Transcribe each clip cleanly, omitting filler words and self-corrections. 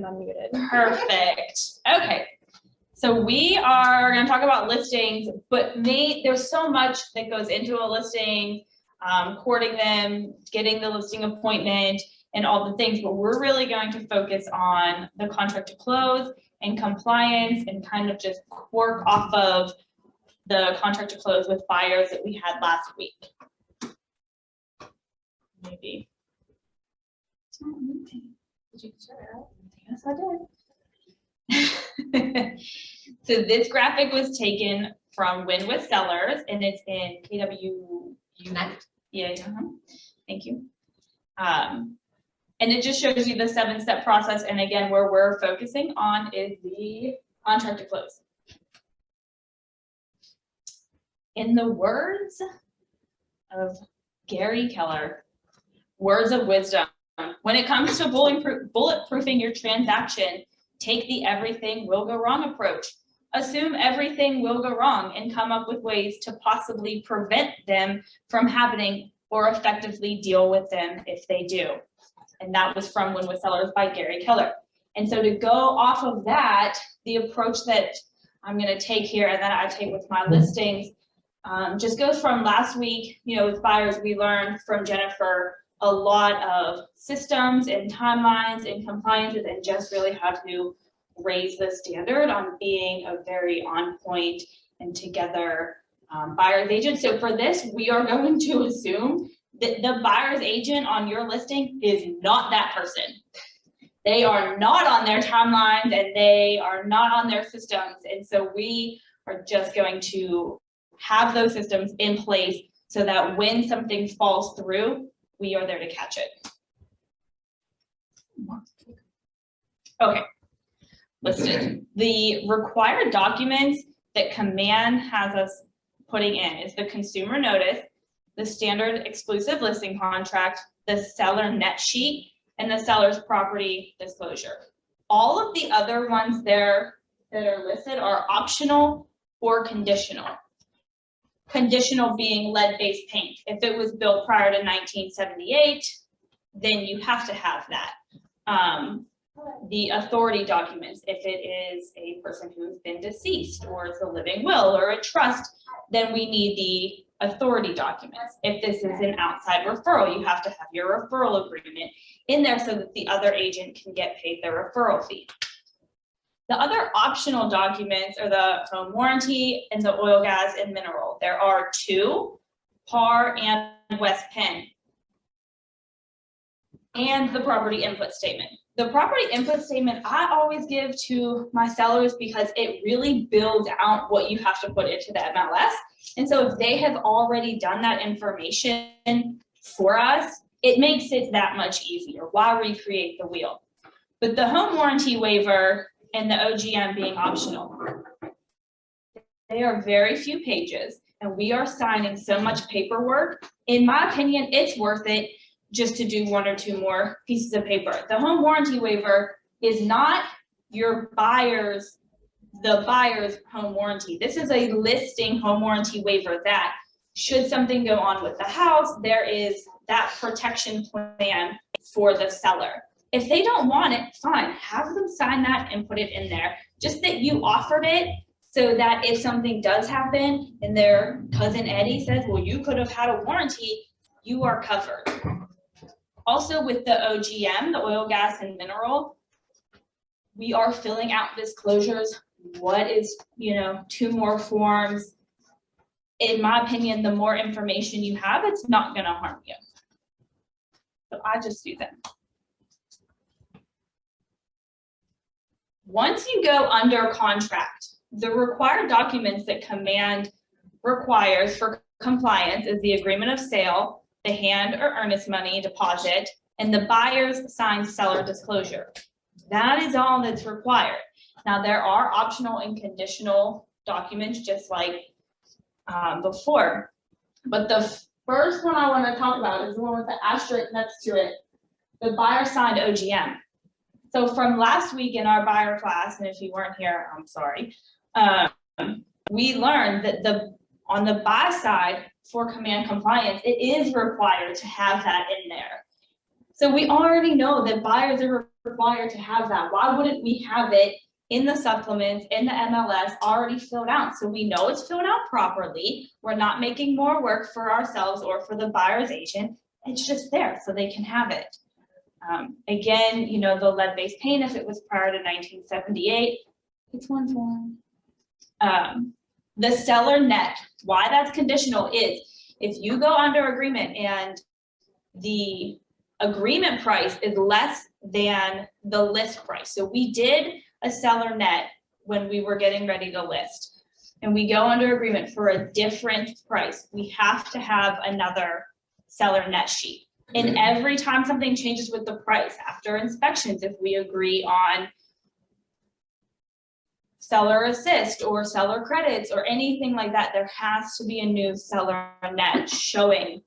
been unmuted. Perfect. Okay. So we are going to talk about listings, but there's so much that goes into a listing, courting them, getting the listing appointment, and all the things, but we're really going to focus on the contract to close and compliance and kind of just work off of the contract to close with buyers that we had last week. Maybe. Did you start out? Yes, I did. So this graphic was taken from Win with Sellers, and it's in KW Unite. Yeah, thank you. And it just shows you the 7-step process. And again, where we're focusing on is the contract to close. In the words of Gary Keller, words of wisdom, when it comes to bulletproofing your transaction, take the everything will go wrong approach. Assume everything will go wrong and come up with ways to possibly prevent them from happening or effectively deal with them if they do. And that was from Win with Sellers by Gary Keller. And so to go off of that, the approach that I'm going to take here and that I take with my listings just goes from last week. With buyers, we learned from Jennifer a lot of systems and timelines and compliances and just really how to raise the standard on being a very on point and together buyer's agent. So for this, we are going to assume that the buyer's agent on your listing is not that person. They are not on their timelines and they are not on their systems. And so we are just going to have those systems in place so that when something falls through, we are there to catch it. Okay, listed. The required documents that Command has us putting in is the consumer notice, the standard exclusive listing contract, the seller net sheet, and the seller's property disclosure. All of the other ones there that are listed are optional or conditional. Conditional being lead-based paint. If it was built prior to 1978, then you have to have that. The authority documents, if it is a person who has been deceased or it's a living will or a trust, then we need the authority documents. If this is an outside referral, you have to have your referral agreement in there so that the other agent can get paid their referral fee. The other optional documents are the home warranty and the oil, gas, and mineral. There are 2, PAR and West Penn, and the property input statement. The property input statement I always give to my sellers because it really builds out what you have to put into the MLS. And so if they have already done that information for us, it makes it that much easier. Why recreate the wheel? But the home warranty waiver and the OGM being optional, they are very few pages and we are signing so much paperwork. In my opinion, it's worth it just to do 1 or 2 more pieces of paper. The home warranty waiver is not the buyer's home warranty. This is a listing home warranty waiver that should something go on with the house, there is that protection plan for the seller. If they don't want it, fine, have them sign that and put it in there. Just that you offered it so that if something does happen and their cousin Eddie says, well, you could have had a warranty, you are covered. Also with the OGM, the oil, gas, and mineral, we are filling out disclosures. What is, 2 more forms. In my opinion, the more information you have, it's not going to harm you. So I just do that. Once you go under contract, the required documents that Command requires for compliance is the agreement of sale, the hand or earnest money deposit, and the buyer's signed seller disclosure. That is all that's required. Now, there are optional and conditional documents just like before, but the first one I want to talk about is the one with the asterisk next to it, the buyer signed OGM. So from last week in our buyer class, and if you weren't here, I'm sorry, we learned that on the buy side for Command compliance, it is required to have that in there. So we already know that buyers are required to have that? Why wouldn't we have it in the supplements, in the MLS already filled out? So we know it's filled out properly. We're not making more work for ourselves or for the buyer's agent. It's just there so they can have it. Again, you know, the lead-based paint, if it was prior to 1978, it's one form. The seller net, why that's conditional is if you go under agreement and the agreement price is less than the list price. So we did a seller net when we were getting ready to list, and we go under agreement for a different price. We have to have another seller net sheet. And every time something changes with the price after inspections, if we agree on seller assist or seller credits or anything like that, there has to be a new seller net showing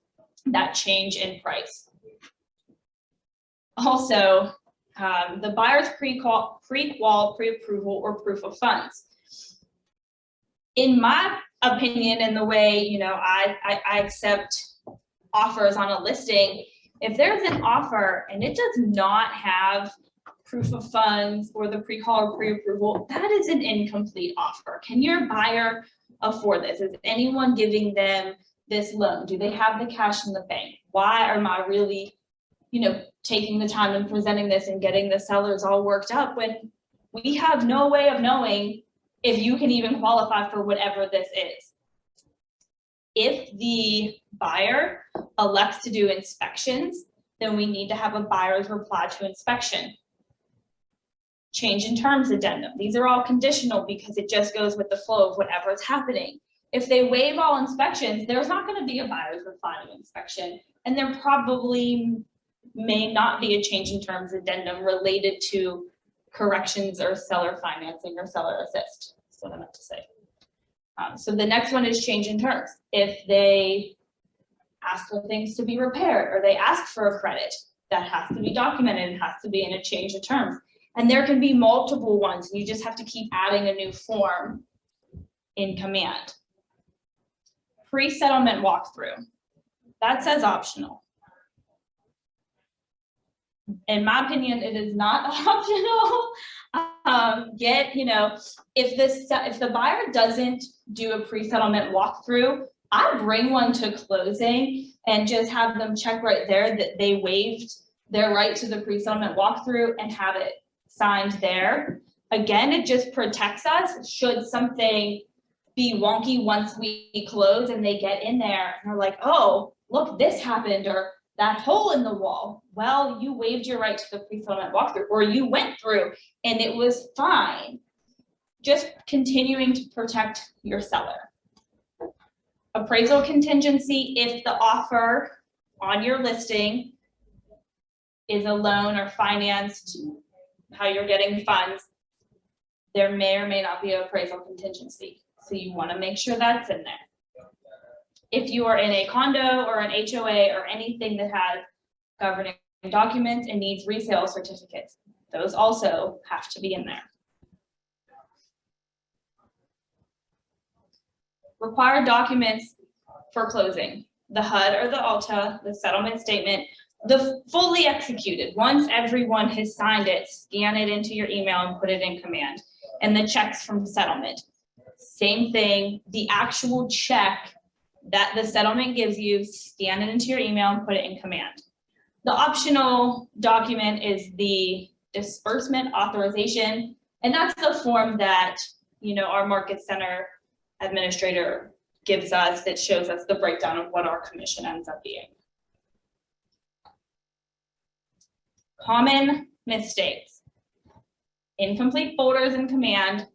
that change in price. Also, the buyer's pre-qual, pre-approval, or proof of funds. In my opinion, in the way, you know, I accept offers on a listing, if there's an offer and it does not have proof of funds or the pre-qual or pre-approval, that is an incomplete offer. Can your buyer afford this? Is anyone giving them this loan? Do they have the cash in the bank? Why am I really, you know, taking the time and presenting this and getting the sellers all worked up when we have no way of knowing if you can even qualify for whatever this is? If the buyer elects to do inspections, then we need to have a buyer's reply to inspection. Change in terms addendum. These are all conditional because it just goes with the flow of whatever is happening. If they waive all inspections, there's not going to be a buyer's reply to inspection, and there probably may not be a change in terms addendum related to corrections or seller financing or seller assist. That's what I meant to say. So the next one is change in terms. If they ask for things to be repaired or they ask for a credit, that has to be documented and has to be in a change of terms. And there can be multiple ones. You just have to keep adding a new form in command. Pre-settlement walkthrough. That says optional. In my opinion, it is not optional. You know, if the buyer doesn't do a pre-settlement walkthrough, I bring one to closing and just have them check right there that they waived their right to the pre-settlement walkthrough and have it signed there. Again, it just protects us should something be wonky once we close and they get in there and they're like, oh, look, this happened, or that hole in the wall. Well, you waived your right to the pre-settlement walkthrough, or you went through and it was fine. Just continuing to protect your seller. Appraisal contingency, if the offer on your listing is a loan or financed, how you're getting funds, there may or may not be an appraisal contingency. So you want to make sure that's in there. If you are in a condo or an HOA or anything that has governing documents and needs resale certificates, those also have to be in there. Required documents for closing: the HUD or the ALTA, the settlement statement, the fully executed. Once everyone has signed it, scan it into your email and put it in command. And the checks from settlement. Same thing, the actual check that the settlement gives you, scan it into your email and put it in command. The optional document is the disbursement authorization, and that's the form that, you know, our market center administrator gives us that shows us the breakdown of what our commission ends up being. Common mistakes: incomplete folders in command,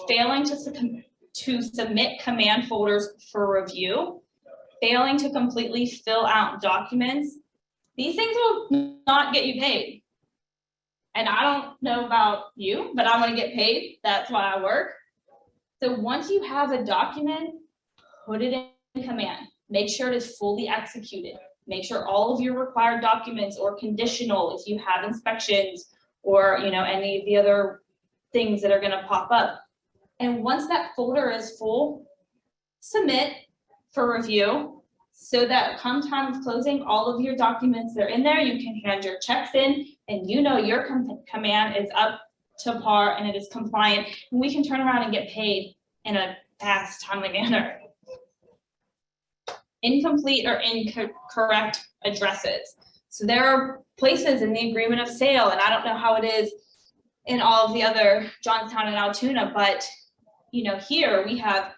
failing to submit command folders for review, failing to completely fill out documents. These things will not get you paid. And I don't know about you, but I want to get paid. That's why I work. So once you have a document, put it in command. Make sure it is fully executed. Make sure all of your required documents or conditional, if you have inspections or, you know, any of the other things that are going to pop up. And once that folder is full, submit for review, so that come time of closing, all of your documents are in there, you can hand your checks in, and you know your command is up to par and it is compliant, and we can turn around and get paid in a fast, timely manner. Incomplete or incorrect addresses. So there are places in the agreement of sale, and I don't know how it is in all of the other Johnstown and Altoona, but you know, here we have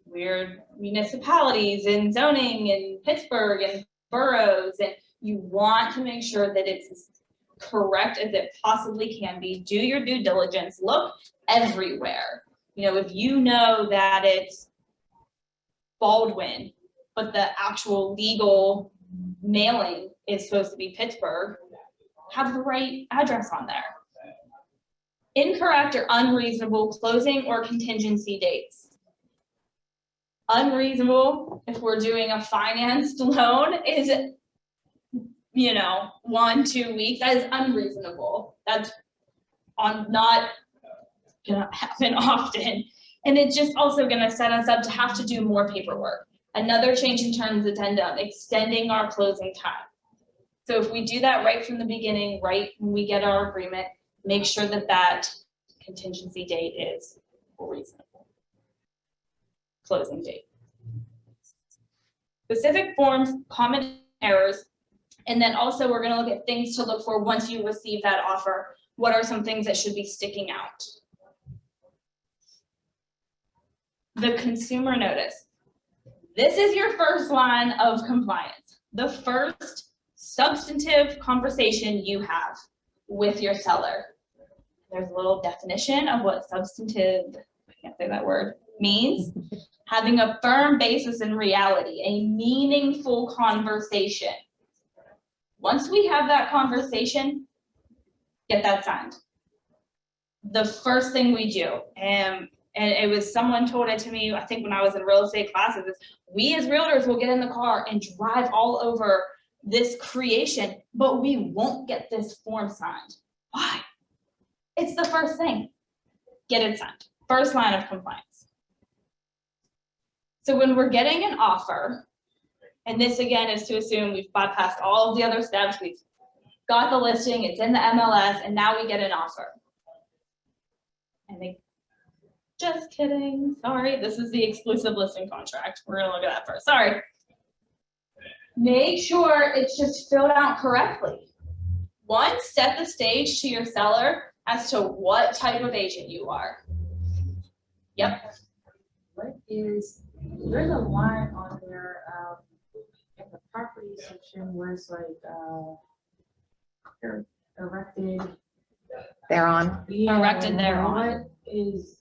weird municipalities and zoning in Pittsburgh and boroughs, and you want to make sure that it's as correct as it possibly can be. Do your due diligence, look everywhere. You know, if you know that it's Baldwin, but the actual legal mailing is supposed to be Pittsburgh, have the right address on there. Incorrect or unreasonable closing or contingency dates. Unreasonable, if we're doing a financed loan, is, you know, 1-2 weeks. That is unreasonable. That's not gonna happen often. And it's just also gonna set us up to have to do more paperwork. Another change in terms addendum, extending our closing time. So if we do that right from the beginning, right when we get our agreement, make sure that that contingency date is reasonable. Closing date. Specific forms, common errors, and then also we're going to look at things to look for once you receive that offer. What are some things that should be sticking out? The consumer notice. This is your first line of compliance. The first substantive conversation you have with your seller. There's a little definition of what substantive, I can't say that word, means. Having a firm basis in reality, a meaningful conversation. Once we have that conversation, get that signed. The first thing we do, and it was someone told it to me, I think when I was in real estate classes, is we as realtors will get in the car and drive all over this creation, but we won't get this form signed. Why? It's the first thing. Get it signed. First line of compliance. So when we're getting an offer, and this again is to assume we've bypassed all of the other steps, we've got the listing, it's in the MLS, and now we get an offer. And they, just kidding, sorry, this is the exclusive listing contract. We're gonna look at that first, sorry. Make sure it's just filled out correctly. One, set the stage to your seller as to what type of agent you are. Yep. What is, there's a line on there, in the property section where it's like, erected. They're on. Yeah, Erected thereon.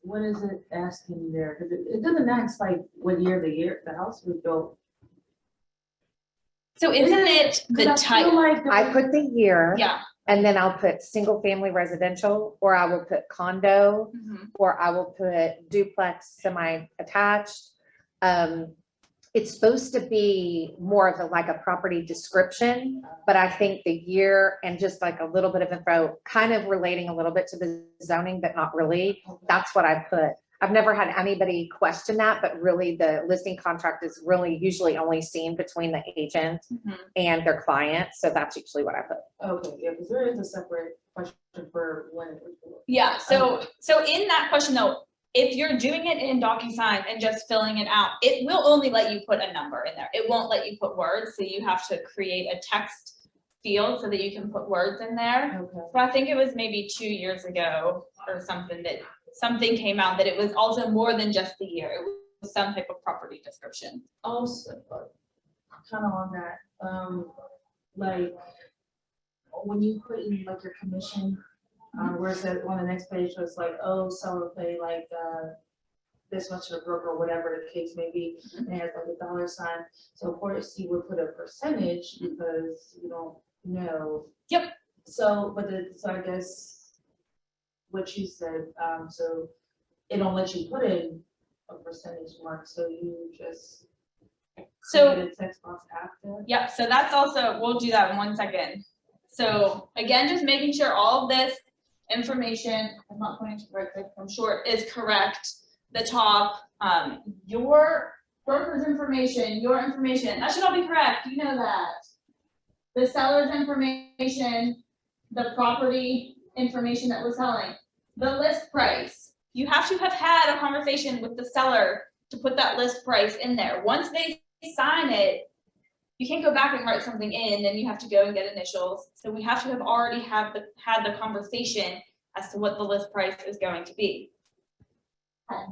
What is it asking there? Cause it doesn't ask like what year the house was built. So isn't it the type? I put the year. Yeah. And then I'll put single family residential, or I will put condo, or I will put duplex semi-attached. It's supposed to be more of like a property description, but I think the year and just like a little bit of info, kind of relating a little bit to the zoning, but not really. That's what I put. I've never had anybody question that, but really the listing contract is really usually only seen between the agent and their client. So that's usually what I put. Okay, yeah, because there is a separate question for when it was built. Yeah, so in that question though, if you're doing it in DocuSign and just filling it out, it will only let you put a number in there. It won't let you put words, so you have to create a text field so that you can put words in there. Okay. So I think it was maybe 2 years ago or something that something came out that it was also more than just the year. It was some type of property description. Also, kind of on that, like when you put in like your commission, where it says on the next page, so it's like, oh, seller pay like this much to the broker, or whatever the case may be, and it has like a dollar sign. So of course you would put a percentage because you don't know. Yep. So, so I guess what you said, so it don't let you put in a percentage mark, so you just create a text box after. Yep, so that's also, we'll do that in 1 second. So again, just making sure all of this information, I'm not pointing to right click from short, is correct. The top, your broker's information, your information, that should all be correct, you know that. The seller's information, the property information that we're selling, the list price. You have to have had a conversation with the seller to put that list price in there. Once they sign it, you can't go back and write something in, then you have to go and get initials. So we have to have already had the conversation as to what the list price is going to be.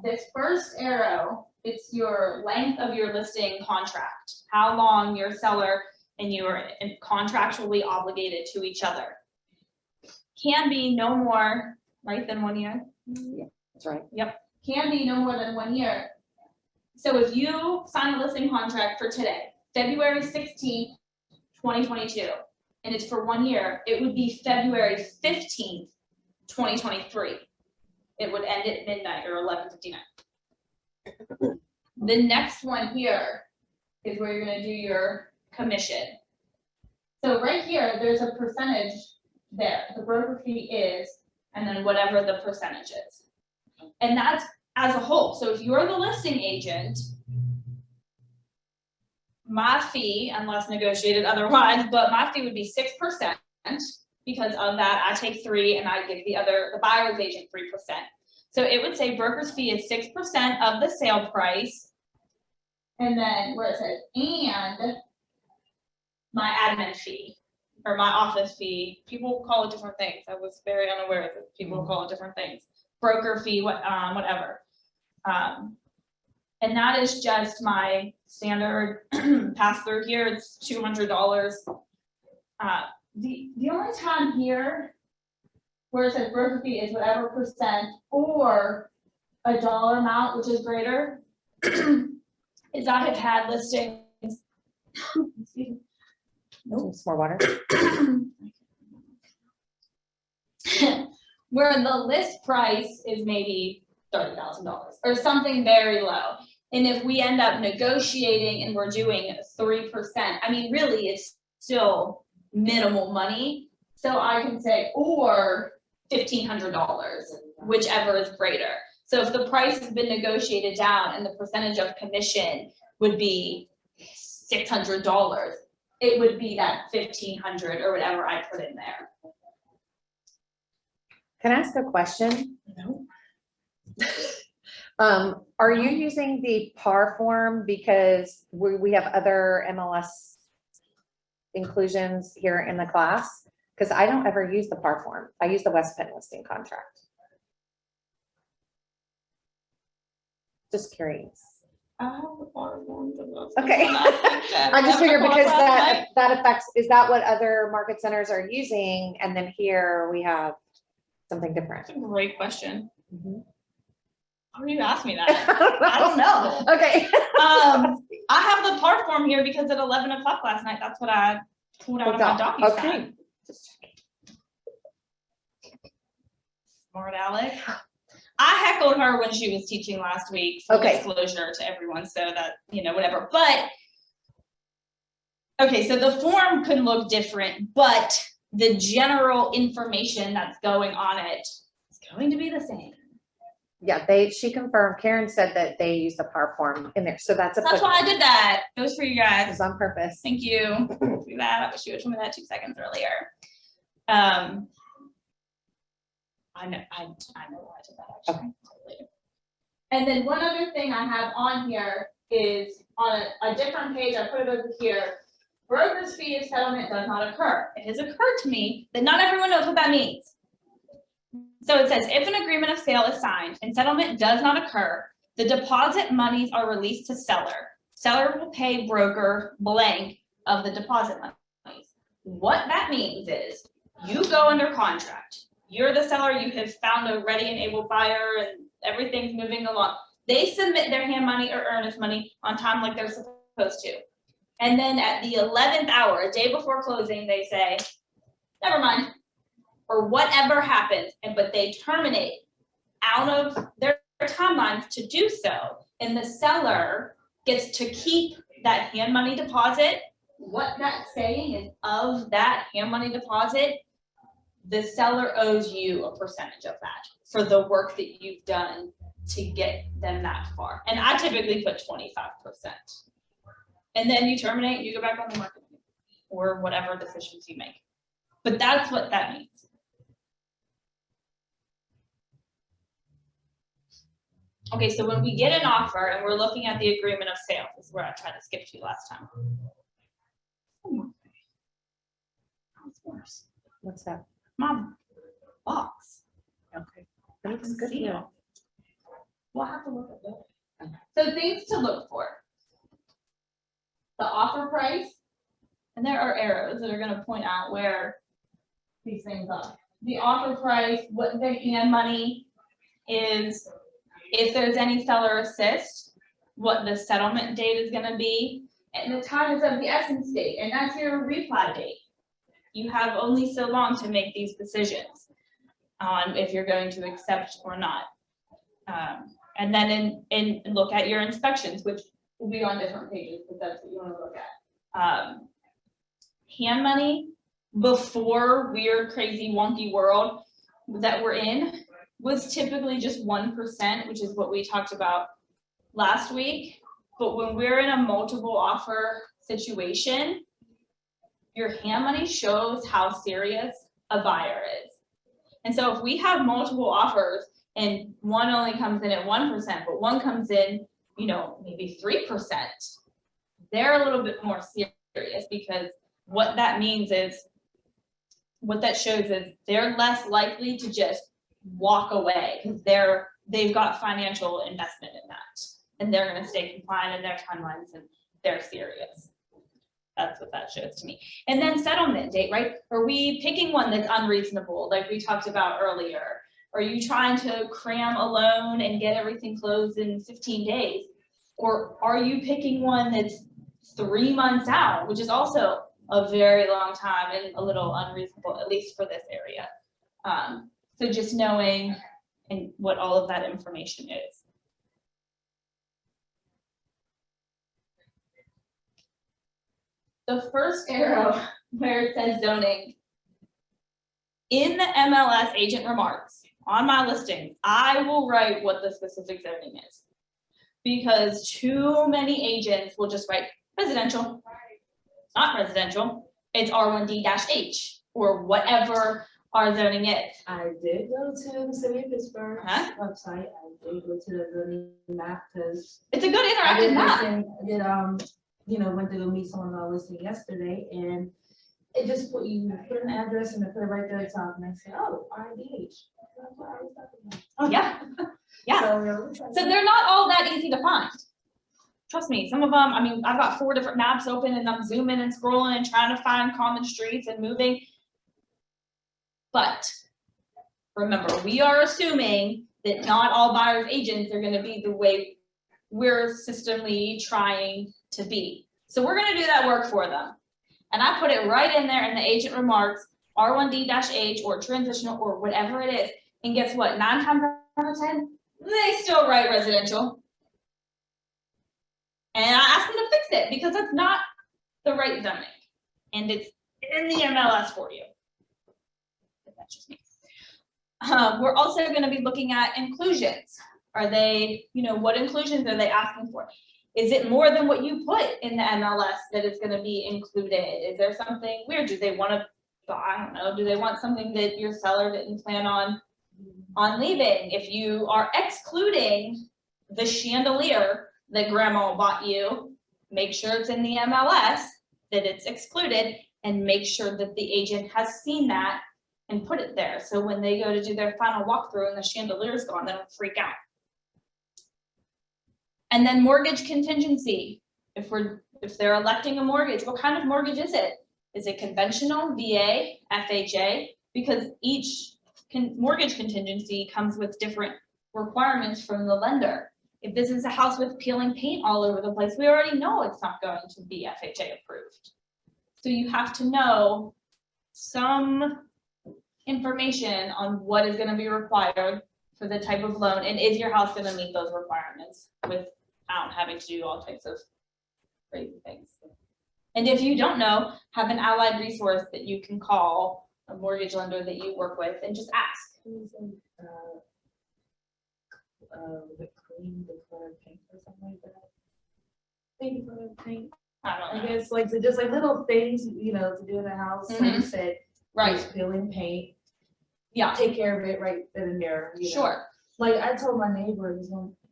This first arrow, it's your length of your listing contract, how long your seller and you are contractually obligated to each other. Can be no more, right, than 1 year? That's right. Yep, can be no more than 1 year. So if you sign a listing contract for today, February 16th, 2022, and it's for 1 year, it would be February 15th, 2023. It would end at midnight or 11:59. The next one here is where you're gonna do your commission. So right here, there's a percentage there, the broker fee is, and then whatever the percentage is. And that's as a whole. So if you're the listing agent, my fee, unless negotiated otherwise, but my fee would be 6%. Because of that, I take 3 and I give the buyer's agent 3%. So it would say broker's fee is 6% of the sale price. And then where it says, and my admin fee or my office fee, people call it different things. I was very unaware that people call it different things. Broker fee, whatever. And that is just my standard pass through here. It's $200. The only time here where it says broker fee is whatever percent or a dollar amount, which is greater, is I have had listings. Some more water. Where the list price is maybe $30,000 or something very low. And if we end up negotiating and we're doing 3%, I mean, really it's still minimal money. So I can say, or $1,500, whichever is greater. So if the price has been negotiated down and the percentage of commission would be $600, it would be that $1,500 or whatever I put in there. Can I ask a question? No. Are you using the PAR form because we have other MLS inclusions here in the class? Because I don't ever use the PAR form. I use the West Penn listing contract. Just curious. Okay. I just figured because that affects, is that what other market centers are using? And then here we have something different. That's a great question. Mhm. How do you ask me that? I don't know. Okay. I have the PAR form here because at 11 o'clock last night, that's what I pulled out of my DocuSign. Okay. Smart Alex. I heckled her when she was teaching last week for Okay. disclosure to everyone so that, whatever. But, okay, so the form could look different, but the general information that's going on it is going to be the same. Yeah, she confirmed, Karen said that they use the PAR form in there. So that's That's why I did that. It was for you It guys. was on purpose. Thank you. Do that. I wish you had told me that 2 seconds earlier. I know why I did that actually. Okay. And then one other thing I have on here is on a different page, I put it over here. Broker's fee if settlement does not occur. It has occurred to me that not everyone knows what that means. So it says, if an agreement of sale is signed and settlement does not occur, the deposit monies are released to seller. Seller will pay broker blank of the deposit monies. What that means is you go under contract. You're the seller, you have found a ready and able buyer and everything's moving along. They submit their hand money or earnest money on time like they're supposed to. And then at the 11th hour, a day before closing, they say, never mind, or whatever happens, but they terminate out of their timelines to do so. And the seller gets to keep that hand money deposit. What that's saying is of that hand money deposit, the seller owes you a percentage of that for the work that you've done to get them that far. And I typically put 25%. And then you terminate, you go back on the market or whatever decisions you make. But that's what that means. Okay, so when we get an offer and we're looking at the agreement of sale, this is where I tried to skip to last time. What's that? My box. Okay. That looks good See here. it. We'll have to look at that. So things to look for. The offer price, and there are arrows that are gonna point out where these things are. The offer price, what the hand money is, if there's any seller assist, what the settlement date is gonna be, and the time is of the essence date, and that's your reply date. You have only so long to make these decisions on if you're going to accept or not. And then look at your inspections, which will be on different pages, because that's what you want to look at. Hand money before weird, crazy, wonky world that we're in was typically just 1%, which is what we talked about last week. But when we're in a multiple offer situation, your hand money shows how serious a buyer is. And so if we have multiple offers and one only comes in at 1%, but one comes in, maybe 3%, they're a little bit more serious, because what that means is, what that shows is they're less likely to just walk away, because they've got financial investment in that, and they're going to stay compliant in their timelines, and they're serious. That's what that shows to me. And then settlement date, right? Are we picking one that's unreasonable, like we talked about earlier? Are you trying to cram a loan and get everything closed in 15 days? Or are you picking one that's 3 months out, which is also a very long time and a little unreasonable, at least for this area? So just knowing and what all of that information is. The first arrow where it says zoning, in the MLS agent remarks on my listing, I will write what the specific zoning is. Because too many agents will just write residential. It's not residential, it's R1D-H or whatever our zoning is. I did go to the City of Pittsburgh Huh? website. I did go to the zoning map, because It's a good I interactive did map. went to go meet someone on the listing yesterday, and it just put an address and it put it right there at the top, and I said, oh, RDH. That's what I was talking about. Oh, yeah. Yeah. So they're not all that easy to find. Trust me, some of them, I've got 4 different maps open and I'm zooming and scrolling and trying to find common streets and moving. But remember, we are assuming that not all buyers agents are gonna be the way we're systemically trying to be. So we're gonna do that work for them. And I put it right in there in the agent remarks, R1D-H or transitional or whatever it is. And guess what? 9 times out of 10, they still write residential. And I asked them to fix it, because that's not the right zoning. And it's in the MLS for you. But that's just me. We're also going to be looking at inclusions. Are they, what inclusions are they asking for? Is it more than what you put in the MLS that is going to be included? Is there something weird? Do they want to, I don't know, do they want something that your seller didn't plan on leaving? If you are excluding the chandelier that grandma bought you, make sure it's in the MLS that it's excluded, and make sure that the agent has seen that and put it there. So when they go to do their final walkthrough and the chandelier's gone, they don't freak out. And then mortgage contingency. If they're electing a mortgage, what kind of mortgage is it? Is it conventional, VA, FHA? Because each mortgage contingency comes with different requirements from the lender. If this is a house with peeling paint all over the place, we already know it's not going to be FHA approved. So you have to know some information on what is going to be required for the type of loan, and is your house going to meet those requirements without having to do all types of crazy things. And if you don't know, have an allied resource that you can call, a mortgage lender that you work with, and just ask. the cream, the color pink or something like that. Baby color pink, I don't I know. guess, like, so just like little things, you know, to do in the house, like you said. Right, just peeling paint, yeah, take care of it right then and there, you know. sure, Like, I told my neighbor,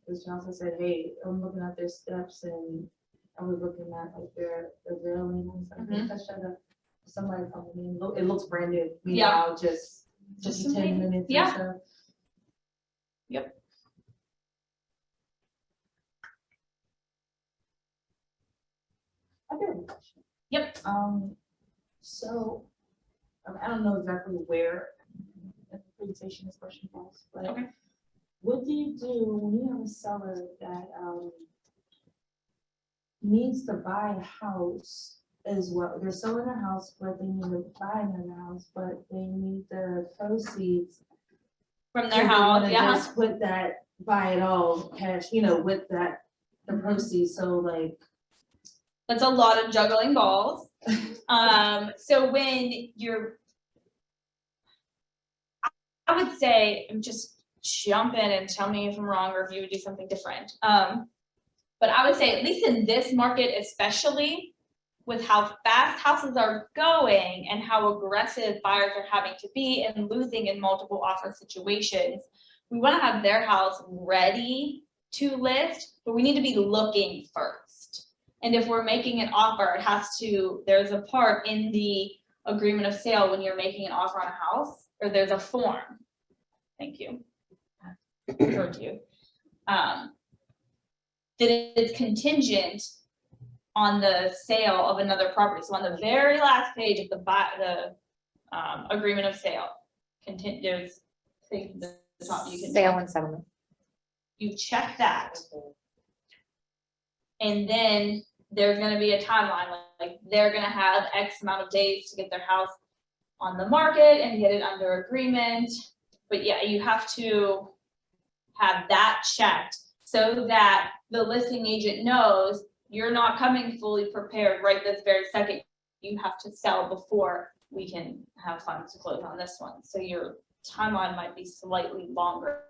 this Johnson said, hey, I'm looking at their steps and I was looking at like their railings, I think I showed up. Somebody told me, look, it looks brand new, Yeah. meanwhile, just Just 10 some- minutes yeah. or so. Yep. I got a question. Yep. So, I don't know exactly where the presentation this question falls, but Okay. what do you do when you have a seller that, needs to buy a house as well? They're selling a house, but they need to buy another house, but they need the proceeds. From So their they house, wanna yeah, just put that, buy it all cash, you know, with that, the proceeds, so like. that's a lot of juggling balls. So when you're, I would say, just jump in and tell me if I'm wrong or if you would do something different. But I would say, at least in this market, especially with how fast houses are going and how aggressive buyers are having to be and losing in multiple offer situations, we want to have their house ready to list, but we need to be looking first. And if we're making an offer, it has to, there's a part in the agreement of sale when you're making an offer on a house, or there's a form. Thank you. Towards you. That it's contingent on the sale of another property. So on the very last page of the agreement of sale, there's things at the top you can Sale check. and settlement. You check that. And then there's gonna be a timeline, like they're gonna have X amount of days to get their house on the market and get it under agreement. But yeah, you have to have that checked so that the listing agent knows you're not coming fully prepared right this very second. You have to sell before we can have funds to close on this one. So your timeline might be slightly longer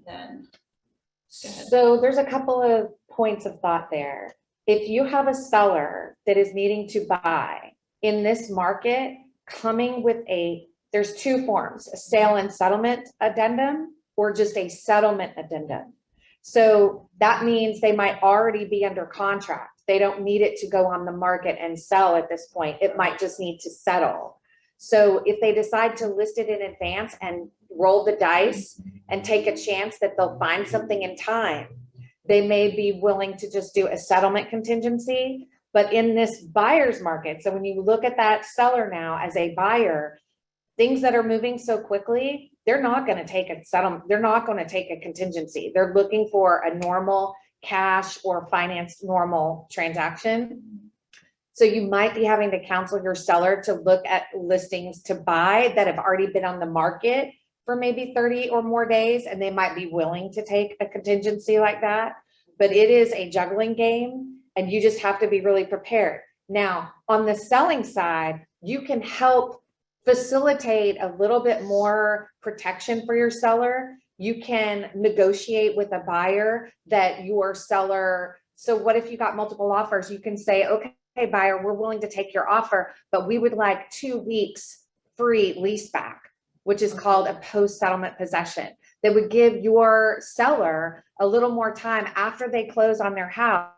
than. Go ahead. So there's a couple of points of thought there. If you have a seller that is needing to buy in this market, coming with there's two forms, a sale and settlement addendum or just a settlement addendum. So that means they might already be under contract. They don't need it to go on the market and sell at this point. It might just need to settle. So if they decide to list it in advance and roll the dice and take a chance that they'll find something in time, they may be willing to just do a settlement contingency. But in this buyer's market, so when you look at that seller now as a buyer, things that are moving so quickly, they're not going to take a settlement. They're not going to take a contingency. They're looking for a normal cash or finance normal transaction. So you might be having to counsel your seller to look at listings to buy that have already been on the market for maybe 30 or more days, and they might be willing to take a contingency like that. But it is a juggling game, and you just have to be really prepared. Now, on the selling side, you can help facilitate a little bit more protection for your seller. You can negotiate with a buyer that your seller, so what if you got multiple offers? You can say, okay, buyer, we're willing to take your offer, but we would like 2 weeks free lease back, which is called a post-settlement possession. That would give your seller a little more time after they close on their house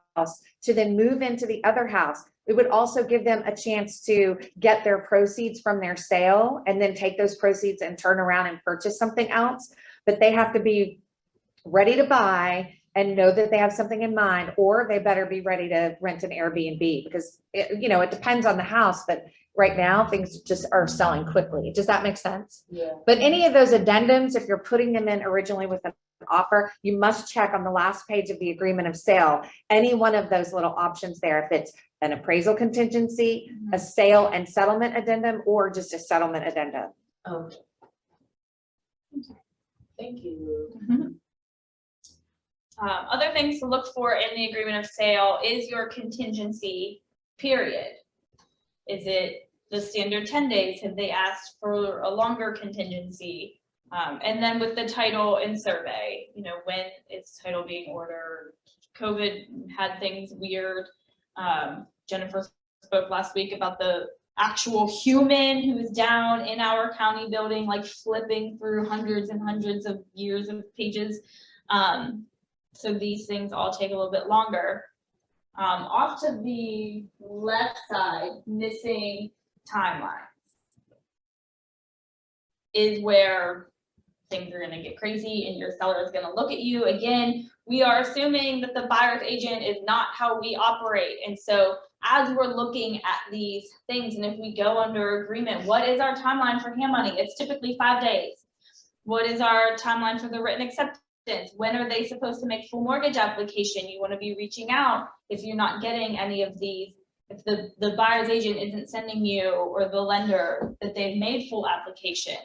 to then move into the other house. It would also give them a chance to get their proceeds from their sale and then take those proceeds and turn around and purchase something else. But they have to be ready to buy and know that they have something in mind, or they better be ready to rent an Airbnb because it depends on the house, but right now things just are selling quickly. Does that make sense? Yeah. But any of those addendums, if you're putting them in originally with an offer, you must check on the last page of the agreement of sale, any one of those little options there, if it's an appraisal contingency, a sale and settlement addendum, or just a settlement addendum. Okay. Thank you. Other things to look for in the agreement of sale is your contingency period. Is it the standard 10 days? Have they asked for a longer contingency? And then with the title and survey, you know, when is title being ordered? COVID had things weird. Jennifer spoke last week about the actual human who is down in our county building, like flipping through hundreds and hundreds of years of pages. So these things all take a little bit longer. Off to the left side, missing timelines is where things are gonna get crazy and your seller is gonna look at you. Again, we are assuming that the buyer's agent is not how we operate. And so as we're looking at these things, and if we go under agreement, what is our timeline for hand money? It's typically 5 days. What is our timeline for the written acceptance? When are they supposed to make full mortgage application? You wanna be reaching out if you're not getting any of these, if the buyer's agent isn't sending you or the lender that they've made full application.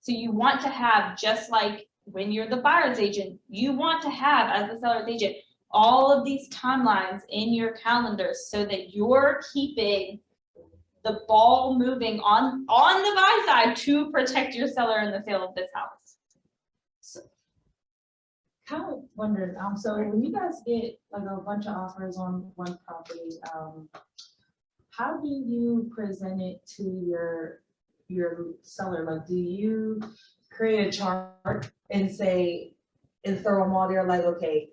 So you want to have, just like when you're the buyer's agent, you want to have, as the seller's agent, all of these timelines in your calendar so that you're keeping the ball moving on the buy side to protect your seller in the sale of this house. Kind of wondering, so when you guys get like a bunch of offers on one property, how do you present it to your seller? Like, do you create a chart and say, and throw them all there, like, okay,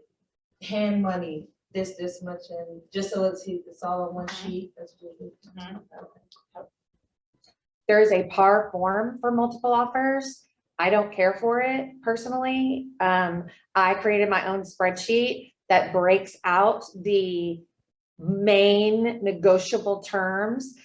hand money, this much, and just so it's all on one sheet? That's really. There's a par form for multiple offers. I don't care for it personally. I created my own spreadsheet that breaks out the main negotiable terms.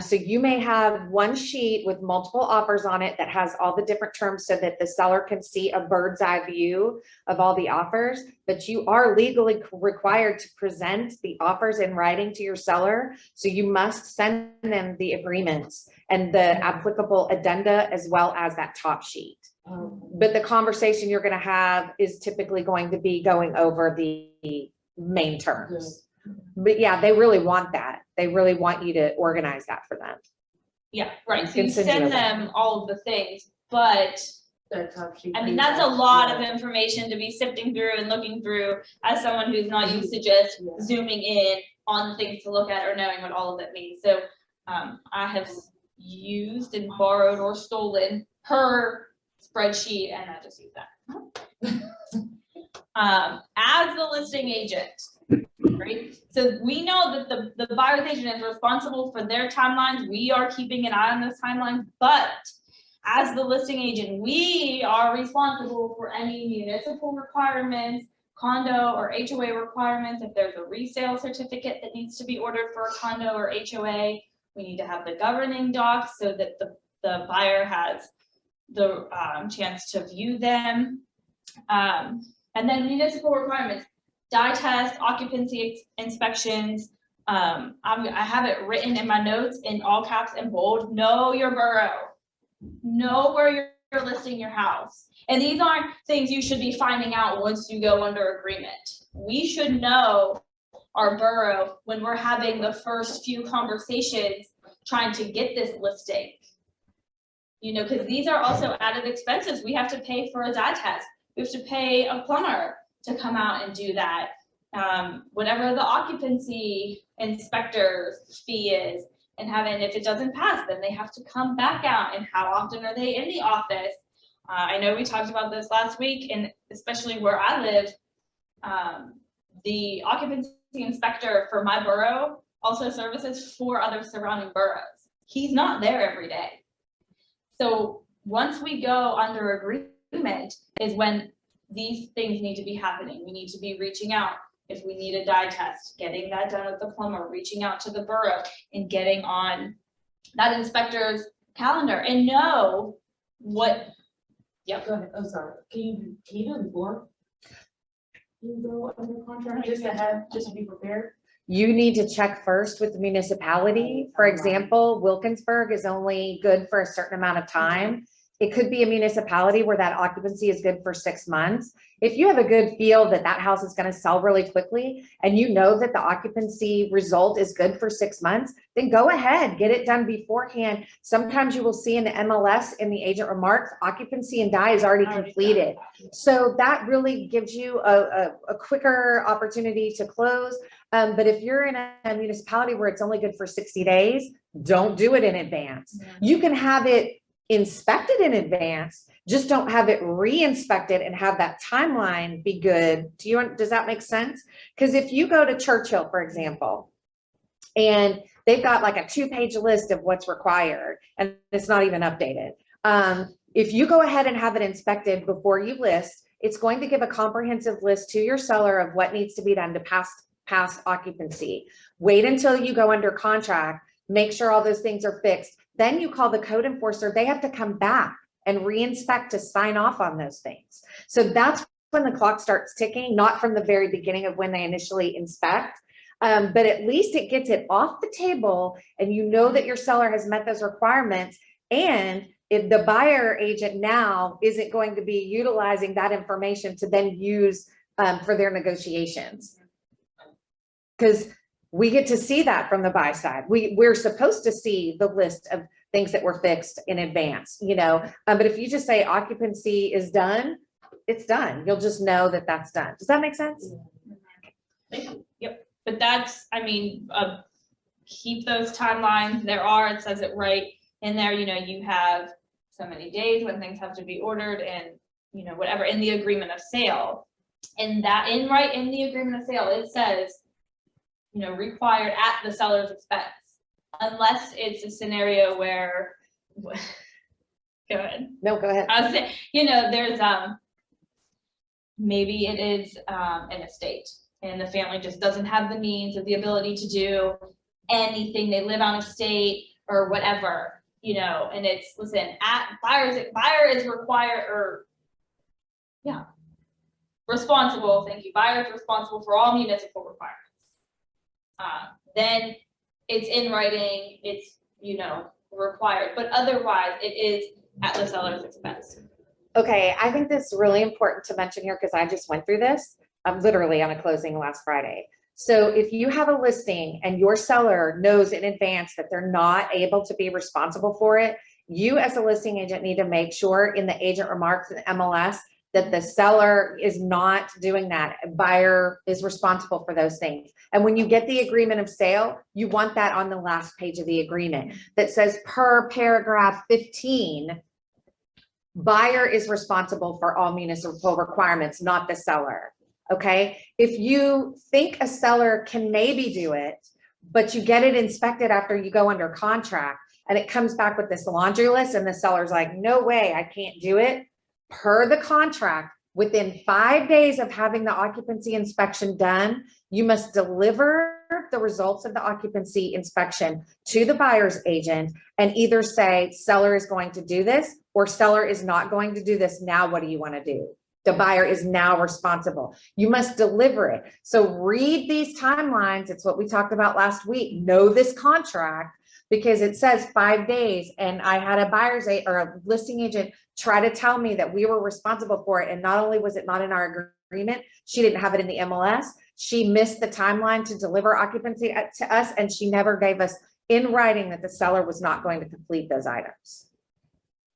So you may have one sheet with multiple offers on it that has all the different terms so that the seller can see a bird's eye view of all the offers, but you are legally required to present the offers in writing to your seller. So you must send them the agreements and the applicable addenda as well as that top sheet. But the conversation you're going to have is typically going to be going over the main terms. But yeah, they really want that. They really want you to organize that for them. Yeah, right. So Can you send you send a them all of the things, but That top sheet. I mean, that's a lot of information to be sifting through and looking through as someone who's not used to just Yeah. zooming in on the things to look at or knowing what all of it means. So I have used and borrowed or stolen her spreadsheet and I just use that. As the listing agent, right? So we know that the buyer's agent is responsible for their timelines. We are keeping an eye on those timelines, but as the listing agent, we are responsible for any municipal requirements, condo or HOA requirements. If there's a resale certificate that needs to be ordered for a condo or HOA, we need to have the governing docs so that the buyer has the chance to view them. And then municipal requirements, dye test, occupancy inspections. I have it written in my notes in all caps and bold, know your borough. Know where you're listing your house. And these aren't things you should be finding out once you go under agreement. We should know our borough when we're having the first few conversations trying to get this listing. You know, because these are also added expenses. We have to pay for a dye test. We have to pay a plumber to come out and do that. Whatever the occupancy inspector's fee is. And if it doesn't pass, then they have to come back out. And how often are they in the office? I know we talked about this last week, and especially where I live, the occupancy inspector for my borough also services 4 other surrounding boroughs. He's not there every day. So once we go under agreement is when these things need to be happening. We need to be reaching out. If we need a dye test, getting that done with the plumber, reaching out to the borough and getting on that inspector's calendar and know what. Yep. Go ahead. Oh, sorry. Can you do it before you go under contract, just to be prepared? You need to check first with the municipality. For example, Wilkinsburg is only good for a certain amount of time. It could be a municipality where that occupancy is good for 6 months. If you have a good feel that that house is going to sell really quickly and you know that the occupancy result is good for 6 months, then go ahead, get it done beforehand. Sometimes you will see in the MLS in the agent remarks, occupancy and die is already completed. So that really gives you a quicker opportunity to close. But if you're in a municipality where it's only good for 60 days, don't do it in advance. You can have it inspected in advance, just don't have it re-inspected and have that timeline be good. Does that make sense? Because if you go to Churchill, for example, and they've got like a 2-page list of what's required and it's not even updated. If you go ahead and have it inspected before you list, it's going to give a comprehensive list to your seller of what needs to be done to pass occupancy. Wait until you go under contract, make sure all those things are fixed. Then you call the code enforcer, they have to come back and re-inspect to sign off on those things. So that's when the clock starts ticking, not from the very beginning of when they initially inspect. But at least it gets it off the table and you know that your seller has met those requirements. And if the buyer agent now isn't going to be utilizing that information to then use for their negotiations. Because we get to see that from the buy side. We're supposed to see the list of things that were fixed in advance, but if you just say occupancy is done, it's done. You'll just know that that's done. Does that make sense? Yep, but that's, keep those timelines. It says it right in there, you have so many days when things have to be ordered and, whatever, in the agreement of sale. And that in the agreement of sale, it says, required at the seller's expense, unless it's a scenario where, go ahead. No, go ahead. I was saying, there's, maybe it is an estate and the family just doesn't have the means or the ability to do anything. They live on a state or whatever, and it's, listen, buyer is required responsible. Thank you. Buyer is responsible for all municipal requirements. Then it's in writing, it's, required, but otherwise it is at the seller's expense. Okay, I think this is really important to mention here because I just went through this. I'm literally on a closing last Friday. So if you have a listing and your seller knows in advance that they're not able to be responsible for it, you as a listing agent need to make sure in the agent remarks in MLS that the seller is not doing that. A buyer is responsible for those things. And when you get the agreement of sale, you want that on the last page of the agreement that says per paragraph 15, buyer is responsible for all municipal requirements, not the seller. Okay. If you think a seller can maybe do it, but you get it inspected after you go under contract and it comes back with this laundry list and the seller's like, no way, I can't do it. Per the contract, within 5 days of having the occupancy inspection done, you must deliver the results of the occupancy inspection to the buyer's agent and either say seller is going to do this or seller is not going to do this. Now, what do you want to do? The buyer is now responsible. You must deliver it. So read these timelines. It's what we talked about last week. Know this contract because it says 5 days. And I had a buyer's or a listing agent try to tell me that we were responsible for it. And not only was it not in our agreement, she didn't have it in the MLS. She missed the timeline to deliver occupancy to us. And she never gave us in writing that the seller was not going to complete those items.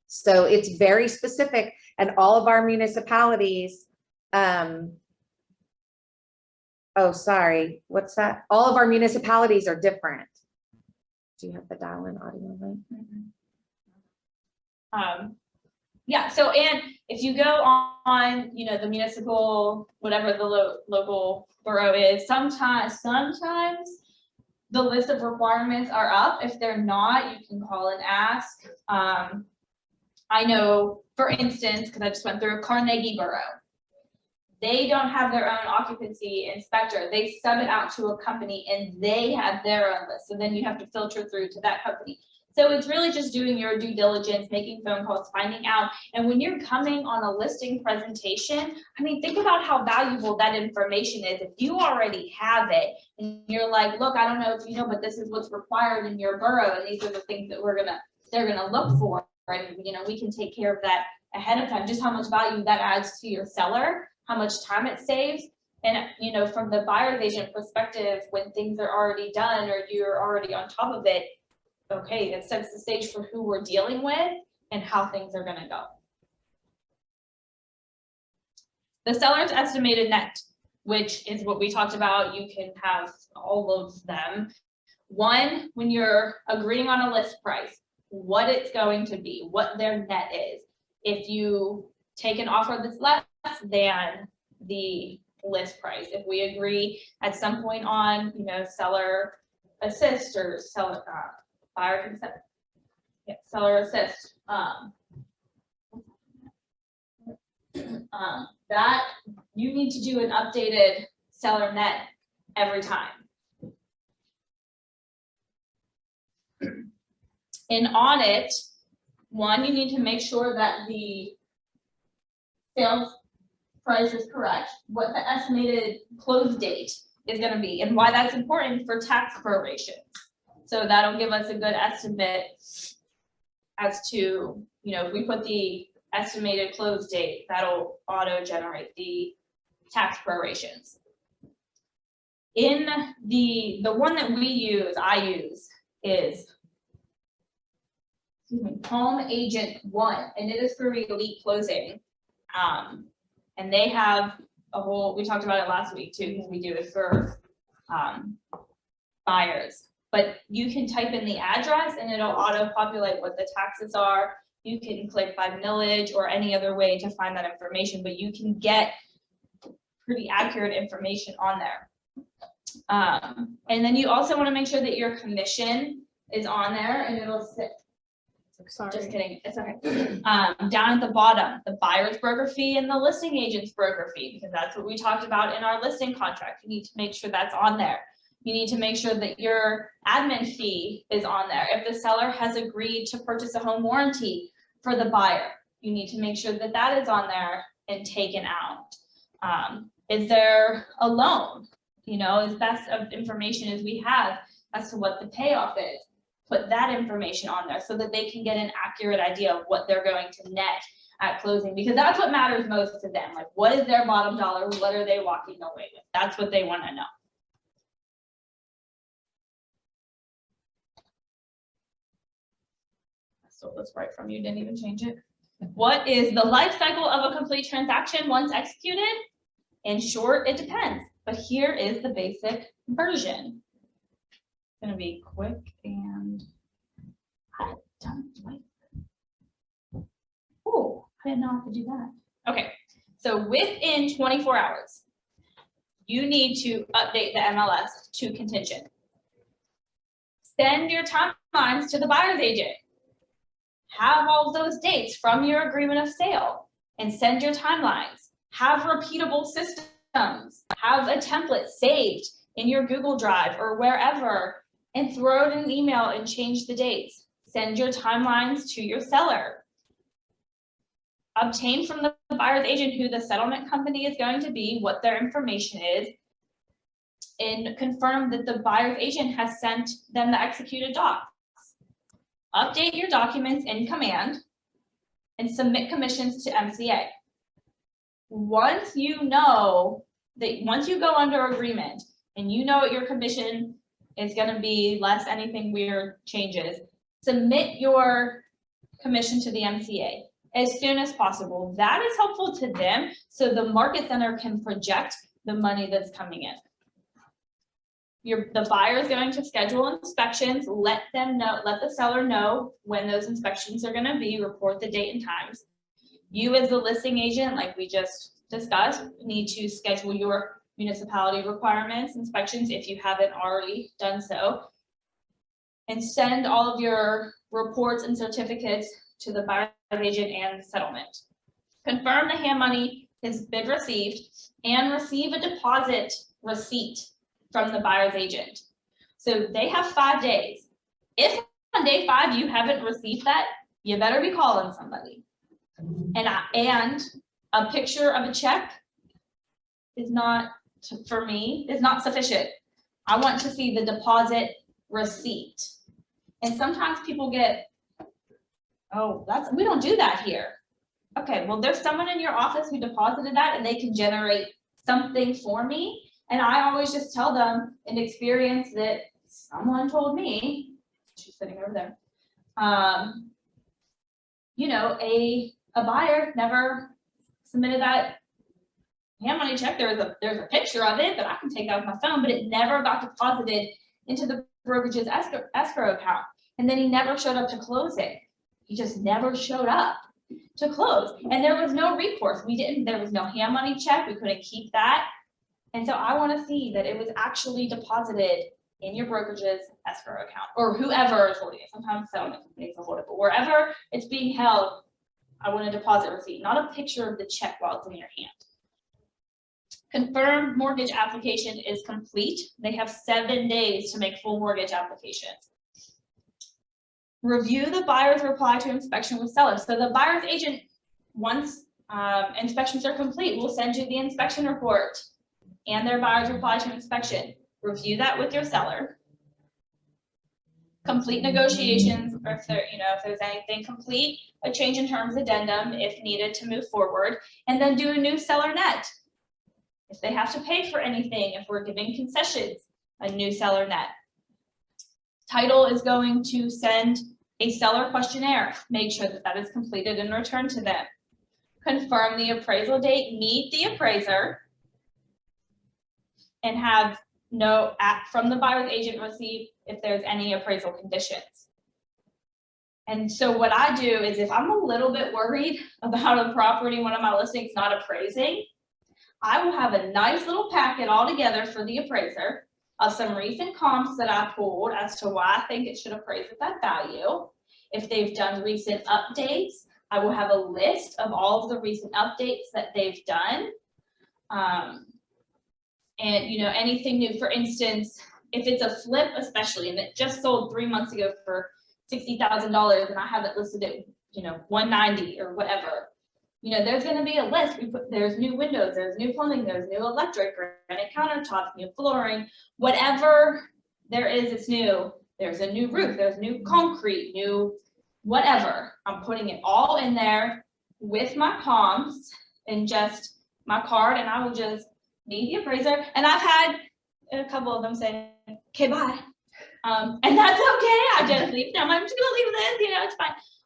So it's very specific and all of our municipalities, oh, sorry, what's that? All of our municipalities are different. Do you have the dial-in audio link? Yeah, so, and if you go on, the municipal, whatever the local borough is, sometimes the list of requirements are up. If they're not, you can call and ask. I know, for instance, because I just went through Carnegie Borough, they don't have their own occupancy inspector. They sub it out to a company and they have their own list. So then you have to filter through to that company. So it's really just doing your due diligence, making phone calls, finding out. And when you're coming on a listing presentation, think about how valuable that information is. If you already have it and you're like, look, I don't know if you know, but this is what's required in your borough. And these are the things that they're gonna look for. and, we can take care of that ahead of time, just how much value that adds to your seller, how much time it saves. And, from the buyer's agent perspective, when things are already done or you're already on top of it, okay, it sets the stage for who we're dealing with and how things are gonna go. The seller's estimated net, which is what we talked about, you can have all of them. One, when you're agreeing on a list price, what it's going to be, what their net is. If you take an offer that's less than the list price, if we agree at some point on, seller assist or seller, buyer consent, seller assist, that you need to do an updated seller net every time. And on it, one, you need to make sure that the sales price is correct, what the estimated close date is going to be, and why that's important for tax proration. So that'll give us a good estimate as to, if we put the estimated close date, that'll auto generate the tax prorations. In the one that I use is, Home Agent One, and it is for Elite Closing. And they have a whole, we talked about it last week too, because we do it for buyers. But you can type in the address and it'll auto-populate what the taxes are. You can click by millage or any other way to find that information, but you can get pretty accurate information on there. And then you also want to make sure that your commission is on there, and it'll sit. Sorry. Just kidding, it's okay. Down at the bottom, the buyer's broker fee and the listing agent's broker fee, because that's what we talked about in our listing contract. You need to make sure that's on there. You need to make sure that your admin fee is on there. If the seller has agreed to purchase a home warranty for the buyer, you need to make sure that that is on there and taken out. Is there a loan? As best of information as we have as to what the payoff is. Put that information on there so that they can get an accurate idea of what they're going to net at closing, because that's what matters most to them. Like, what is their bottom dollar? What are they walking away with? That's what they want to know. I stole this right from you, didn't even change it. What is the life cycle of a complete transaction once executed? In short, it depends, but here is the basic version. It's gonna be quick and done. Oh, I didn't know I could do that. Okay, so within 24 hours, you need to update the MLS to contingent. Send your timelines to the buyer's agent. Have all of those dates from your agreement of sale and send your timelines. Have repeatable systems. Have a template saved in your Google Drive or wherever, and throw it in an email and change the dates. Send your timelines to your seller. Obtain from the buyer's agent who the settlement company is going to be, what their information is, and confirm that the buyer's agent has sent them the executed docs. Update your documents in command and submit commissions to MCA. Once you know that, once you go under agreement and you know what your commission is going to be, less anything weird changes, submit your commission to the MCA as soon as possible. That is helpful to them, so the market center can project the money that's coming in. The buyer is going to schedule inspections, let the seller know when those inspections are going to be, report the date and times. You as the listing agent, like we just discussed, need to schedule your municipality requirements, inspections, if you haven't already done so, and send all of your reports and certificates to the buyer's agent and the settlement. Confirm the hand money has been received and receive a deposit receipt from the buyer's agent. So they have 5 days. If on day 5 you haven't received that, you better be calling somebody. And a picture of a check is not, for me, is not sufficient. I want to see the deposit receipt. And sometimes people get Oh, we don't do that here. Okay, well, there's someone in your office who deposited that and they can generate something for me. And I always just tell them an experience that someone told me, she's sitting over there. You know, a buyer never submitted that hand money check. There's a picture of it that I can take out of my phone, but it never got deposited into the brokerage's escrow account. And then he never showed up to close it. He just never showed up to close. And there was no recourse. There was no hand money check. We couldn't keep that. And so I want to see that it was actually deposited in your brokerage's escrow account, or whoever is holding it. Sometimes settlement companies will hold it, but wherever it's being held, I want a deposit receipt, not a picture of the check while it's in your hand. Confirmed mortgage application is complete. They have 7 days to make full mortgage applications. Review the buyer's reply to inspection with seller. So the buyer's agent, once inspections are complete, will send you the inspection report and their buyer's reply to inspection. Review that with your seller. Complete negotiations, or if there's anything, complete a change in terms addendum if needed to move forward, and then do a new seller net. If they have to pay for anything, if we're giving concessions, a new seller net. Title is going to send a seller questionnaire. Make sure that that is completed and returned to them. Confirm the appraisal date, meet the appraiser, and have from the buyer's agent receive if there's any appraisal conditions. And so what I do is if I'm a little bit worried about a property, one of my listings not appraising, I will have a nice little packet all together for the appraiser of some recent comps that I pulled as to why I think it should appraise at that value. If they've done recent updates, I will have a list of all of the recent updates that they've done. And anything new, for instance, if it's a flip especially, and it just sold 3 months ago for $60,000 and I have it listed at, $190 or whatever, there's going to be a list. There's new windows, there's new plumbing, there's new electric, granite countertops, new flooring, whatever there is, it's new. There's a new roof, there's new concrete, new whatever. I'm putting it all in there with my comps and just my card, and I will just meet the appraiser. And I've had a couple of them say, okay, bye. And that's okay. I just leave them. I'm just gonna leave this, it's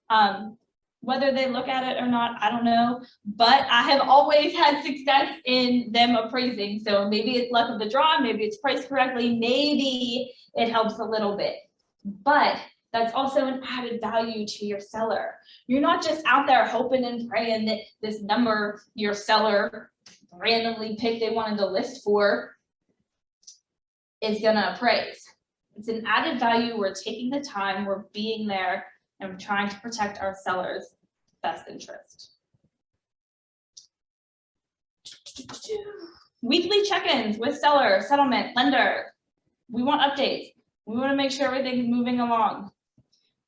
fine. Whether they look at it or not, I don't know. But I have always had success in them appraising. So maybe it's luck of the draw, maybe it's priced correctly, maybe it helps a little bit. But that's also an added value to your seller. You're not just out there hoping and praying that this number your seller randomly picked they wanted to list for is gonna appraise. It's an added value. We're taking the time, we're being there, and we're trying to protect our sellers' best interest. Weekly check-ins with seller, settlement, lender. We want updates. We want to make sure everything's moving along.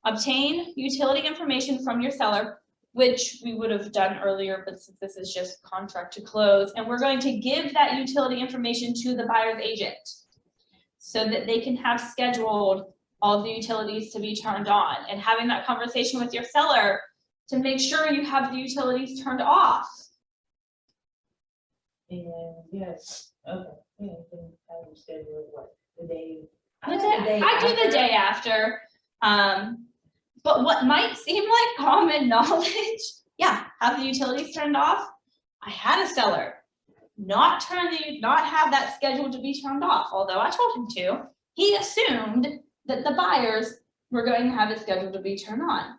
Obtain utility information from your seller, which we would have done earlier, but since this is just contract to close, and we're going to give that utility information to the buyer's agent so that they can have scheduled all of the utilities to be turned on, and having that conversation with your seller to make sure you have the utilities turned off. And yes, okay, yeah, then I will schedule what, the day? I do the day after. But what might seem like common knowledge, yeah, have the utilities turned off. I had a seller not have that scheduled to be turned off, although I told him to. He assumed that the buyers were going to have it scheduled to be turned on.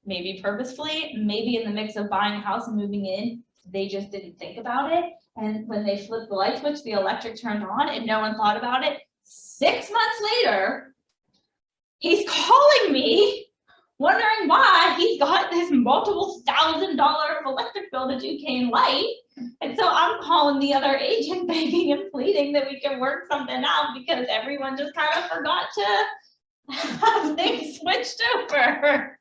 Maybe purposefully, maybe in the mix of buying a house and moving in, they just didn't think about it. And when they flipped the light switch, the electric turned on and no one thought about it. 6 months later, he's calling me wondering why he got this multiple $1,000 electric bill to do Kane Light. And so I'm calling the other agent begging and pleading that we can work something out because everyone just kind of forgot to have things switched over.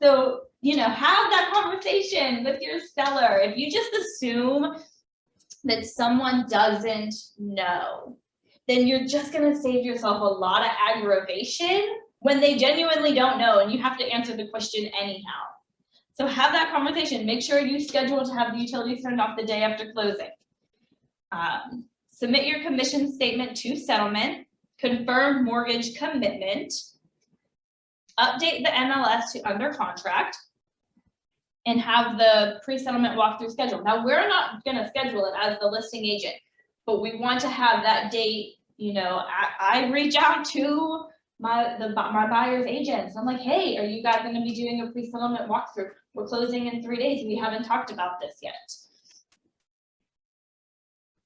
So, have that conversation with your seller. If you just assume that someone doesn't know, then you're just going to save yourself a lot of aggravation when they genuinely don't know and you have to answer the question anyhow. So have that conversation. Make sure you schedule to have the utilities turned off the day after closing. Submit your commission statement to settlement, confirm mortgage commitment, update the MLS to under contract, and have the pre-settlement walkthrough schedule. Now, we're not gonna schedule it as the listing agent, but we want to have that date, you know, I reach out to my buyer's agents. I'm like, hey, are you guys gonna be doing a pre-settlement walkthrough? We're closing in 3 days. We haven't talked about this yet.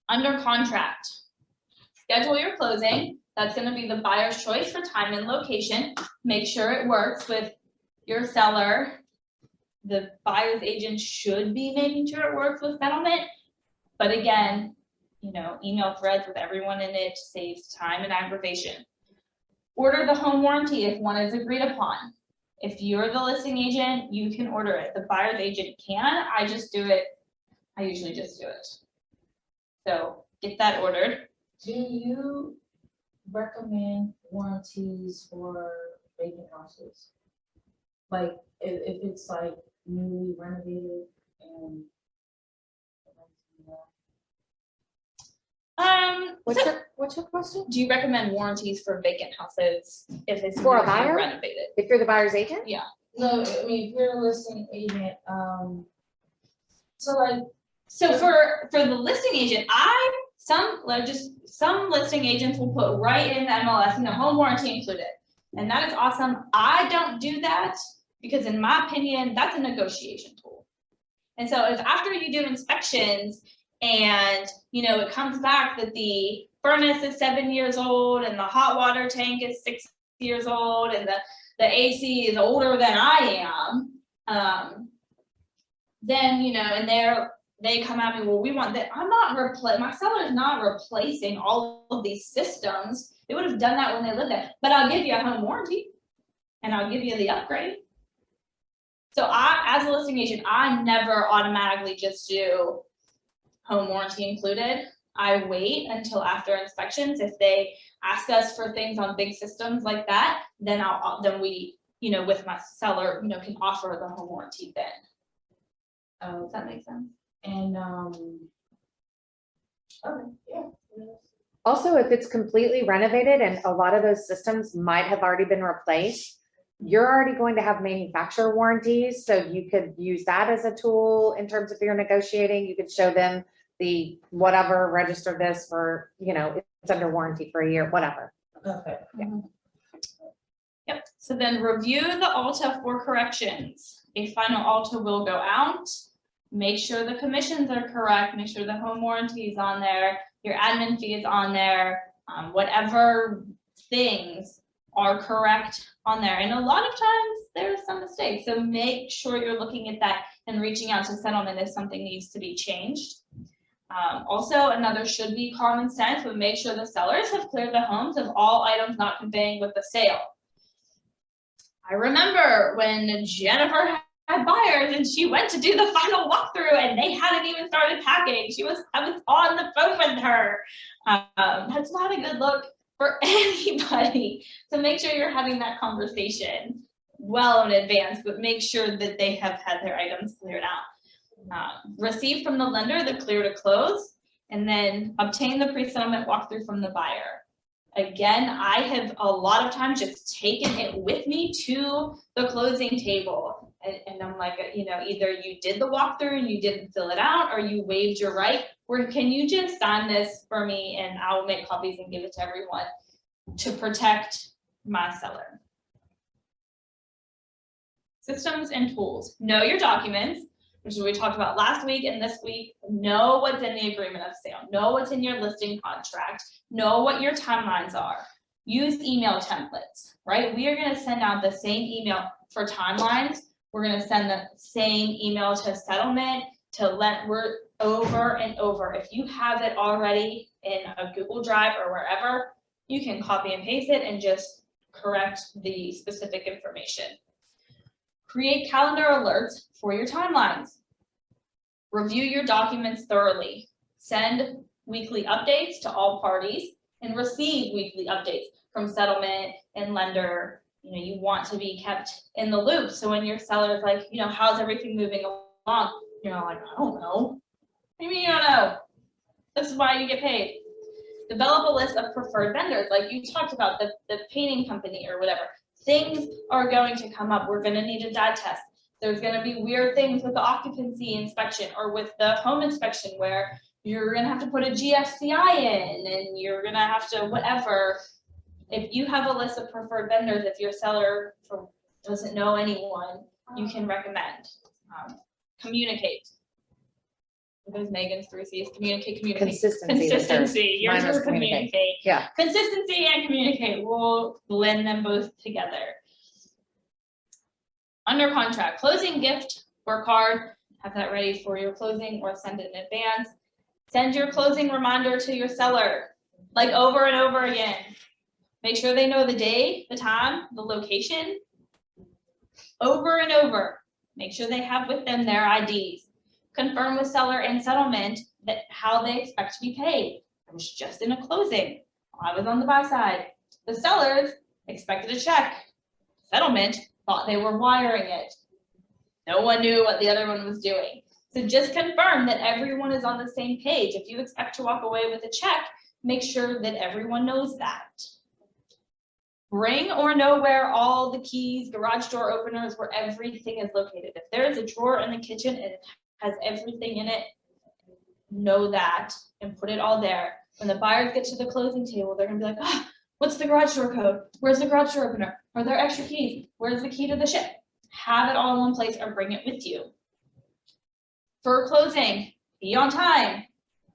Under contract, schedule your closing. That's gonna be the buyer's choice for time and location. Make sure it works with your seller. The buyer's agent should be making sure it works with settlement. But again, you know, email threads with everyone in it saves time and aggravation. Order the home warranty if one is agreed upon. If you're the listing agent, you can order it. The buyer's agent can. I just do it. I usually just do it. So get that ordered. Do you recommend warranties for vacant houses? Like, if it's like newly renovated and. What's your question? Do you recommend warranties for vacant houses if it's For a newly buyer? renovated? If you're the buyer's agent? Yeah. No, I mean, if you're a listing agent, so like, So for the listing agent, some listing agents will put right in the MLS, you know, home warranty included. And that is awesome. I don't do that because in my opinion, that's a negotiation tool. And so if after you do inspections and, you know, it comes back that the furnace is 7 years old and the hot water tank is 6 years old and the AC is older than I am, then, you know, and they come at me, well, we want that. My seller's not replacing all of these systems. They would have done that when they lived there, but I'll give you a home warranty and I'll give you the upgrade. So as a listing agent, I never automatically just do home warranty included. I wait until after inspections. If they ask us for things on big systems like that, then we, you know, with my seller, you know, can offer the home warranty then. Does that make sense? and, okay, yeah. Also, if it's completely renovated and a lot of those systems might have already been replaced, you're already going to have manufacturer warranties. So you could use that as a tool in terms of your negotiating. You could show them the whatever, register this for, you know, it's under warranty for a year, whatever. Okay. Yep, so then review the ALTA for corrections. A final ALTA will go out. Make sure the commissions are correct, make sure the home warranty is on there, your admin fee is on there, whatever things are correct on there. And a lot of times there's some mistakes, so make sure you're looking at that and reaching out to settlement if something needs to be changed. Also, another should be common sense, but make sure the sellers have cleared the homes of all items not conveying with the sale. I remember when Jennifer had buyers and she went to do the final walkthrough and they hadn't even started packing. I was on the phone with her. That's not a good look for anybody. So make sure you're having that conversation well in advance, but make sure that they have had their items cleared out. Receive from the lender the clear to close, and then obtain the pre-settlement walkthrough from the buyer. Again, I have a lot of times just taken it with me to the closing table. And I'm like, you know, either you did the walkthrough and you didn't fill it out, or you waived your right, or can you just sign this for me and I will make copies and give it to everyone to protect my seller. Systems and tools. Know your documents, which is what we talked about last week and this week. Know what's in the agreement of sale. Know what's in your listing contract. Know what your timelines are. Use email templates, right? We are going to send out the same email for timelines. We're going to send the same email to settlement, we're over and over. If you have it already in a Google Drive or wherever, you can copy and paste it and just correct the specific information. Create calendar alerts for your timelines. Review your documents thoroughly. Send weekly updates to all parties and receive weekly updates from settlement and lender you want to be kept in the loop. So when your seller is like, how's everything moving along? You're not like, I don't know. What do you mean you don't know? This is why you get paid. Develop a list of preferred vendors, like you talked about, the painting company or whatever. Things are going to come up. We're gonna need a dye test. There's gonna be weird things with the occupancy inspection or with the home inspection where you're gonna have to put a GFCI in and you're gonna have to whatever. If you have a list of preferred vendors, if your seller doesn't know anyone, you can recommend. Communicate. There's Megan's 3 C's, communicate. Consistency. Consistency, yours Mine was was communicate. Yeah. Consistency and communicate, we'll blend them both together. Under contract, closing gift, work hard, have that ready for your closing or send it in advance. Send your closing reminder to your seller, like over and over again. Make sure they know the day, the time, the location, over and over. Make sure they have with them their IDs. Confirm with seller and settlement that how they expect to be paid. I was just in a closing. I was on the buy side. The sellers expected a check. Settlement thought they were wiring it. No one knew what the other one was doing. So just confirm that everyone is on the same page. If you expect to walk away with a check, make sure that everyone knows that. Bring or know where all the keys, garage door openers, where everything is located. If there is a drawer in the kitchen and it has everything in it, know that and put it all there. When the buyers get to the closing table, they're gonna be like, oh, what's the garage door code? Where's the garage door opener? Are there extra keys? Where's the key to the ship? Have it all in one place or bring it with you. For closing, be on time,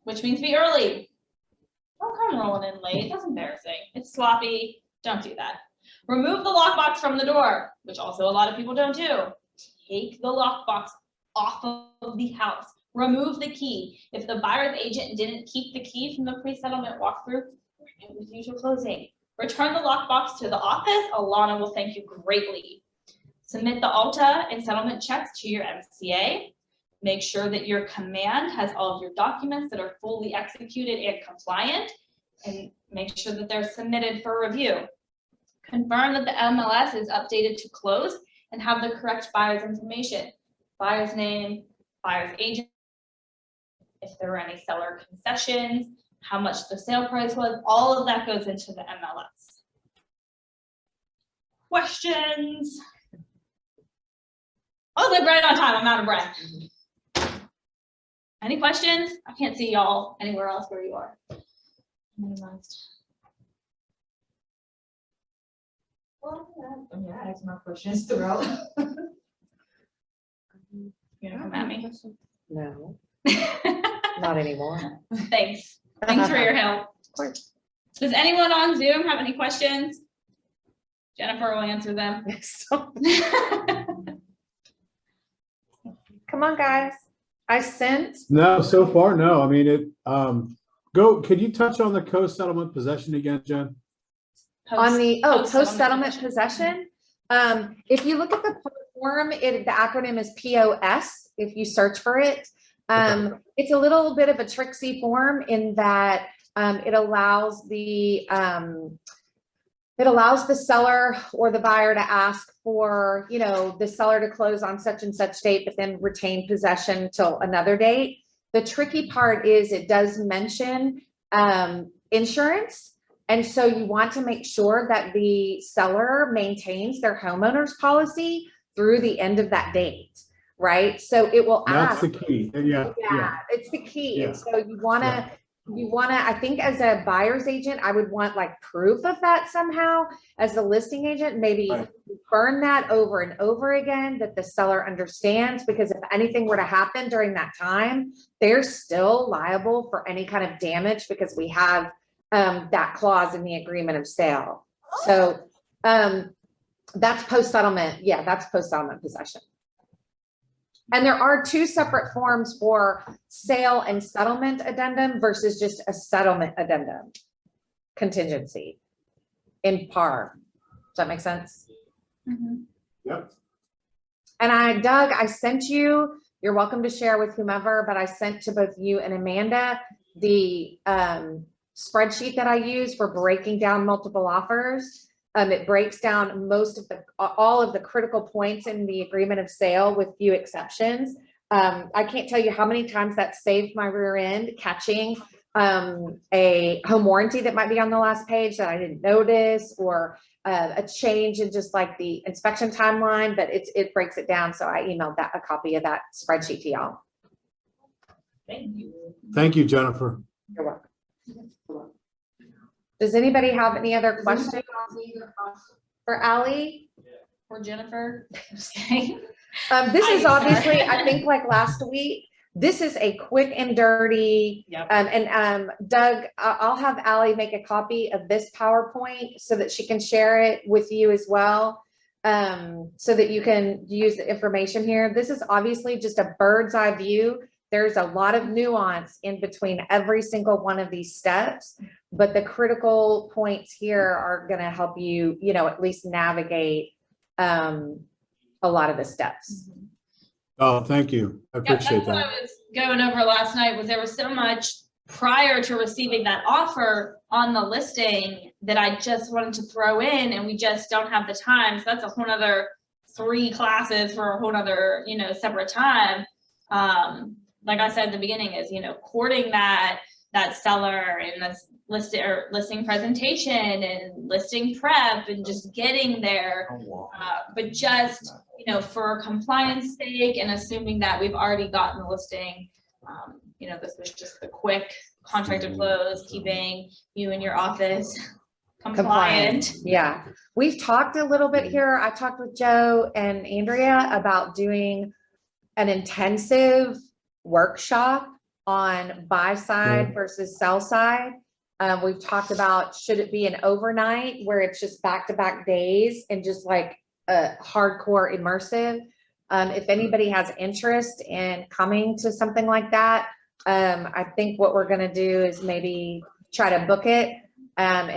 which means be early. Don't come rolling in late, that's embarrassing. It's sloppy, don't do that. Remove the lockbox from the door, which also a lot of people don't do. Take the lockbox off of the house. Remove the key. If the buyer's agent didn't keep the key from the pre-settlement walkthrough, bring it with you to closing. Return the lockbox to the office. Alana will thank you greatly. Submit the ALTA and settlement checks to your MCA. Make sure that your command has all of your documents that are fully executed and compliant, and make sure that they're submitted for review. Confirm that the MLS is updated to close and have the correct buyer's information. Buyer's name, buyer's agent, if there were any seller concessions, how much the sale price was, all of that goes into the MLS. Questions? Oh, they're right on time, I'm out of breath. Any questions? I can't see y'all anywhere else where you are. Minimized. Well, I mean, I asked my questions throughout. You're gonna come at me? No, not anymore. Thanks. Thanks for your help. Of course. Does anyone on Zoom have any questions? Jennifer will answer them. Come on, guys. I sent. No, so far, no. I mean, could you touch on the co-settlement possession again, Jen? On the, Post-settlement post-settlement possession, if you look at the form, the acronym is POS, if you search for it. It's a little bit of a tricksy form in that it allows the seller or the buyer to ask for, the seller to close on such and such date, but then retain possession till another date. The tricky part is it does mention insurance. And so you want to make sure that the seller maintains their homeowner's policy through the end of that date, right? So it will ask. That's the key. Yeah. It's the key. Yeah. And so you wanna, I think as a buyer's agent, I would want like proof of that somehow. As a listing agent, maybe Right. burn that over and over again, that the seller understands, because if anything were to happen during that time, they're still liable for any kind of damage because we have that clause in the agreement of sale. So that's post-settlement. Yeah, that's post-settlement possession. And there are two separate forms for sale and settlement addendum versus just a settlement addendum contingency in par. Does that make sense? Mhm. Yep. And Doug, I sent you, you're welcome to share with whomever, but I sent to both you and Amanda the spreadsheet that I use for breaking down multiple offers. It breaks down most of all of the critical points in the agreement of sale with few exceptions. I can't tell you how many times that saved my rear end catching a home warranty that might be on the last page that I didn't notice, or a change in just like the inspection timeline, but it breaks it down. So I emailed a copy of that spreadsheet to y'all. Thank you. Thank you, Jennifer. You're welcome. Does anybody have any other questions for Ally? Or Jennifer. Just kidding. This is I'm sorry. obviously, I think like last week, this is a quick and dirty. Yep. Doug, I'll have Ally make a copy of this PowerPoint so that she can share it with you as well. So that you can use the information here. This is obviously just a bird's eye view. There's a lot of nuance in between every single one of these steps, but the critical points here are going to help you, at least navigate a lot of the steps. Oh, thank you. I Yeah, appreciate that's what that. I was going over last night, was there was so much prior to receiving that offer on the listing that I just wanted to throw in, and we just don't have the time. So that's a whole nother 3 classes for a whole nother, separate time. Like I said at the beginning, is, courting that seller and this listing presentation and listing prep and just getting there. But just, for compliance sake and assuming that we've already gotten the listing, this was just a quick contract to close, keeping you and your office compliant. Yeah, we've talked a little bit here. I talked with Joe and Andrea about doing an intensive workshop on buy side versus sell side. We've talked about, should it be an overnight where it's just back-to-back days and just like a hardcore immersive. If anybody has interest in coming to something like that, I think what we're going to do is maybe try to book it and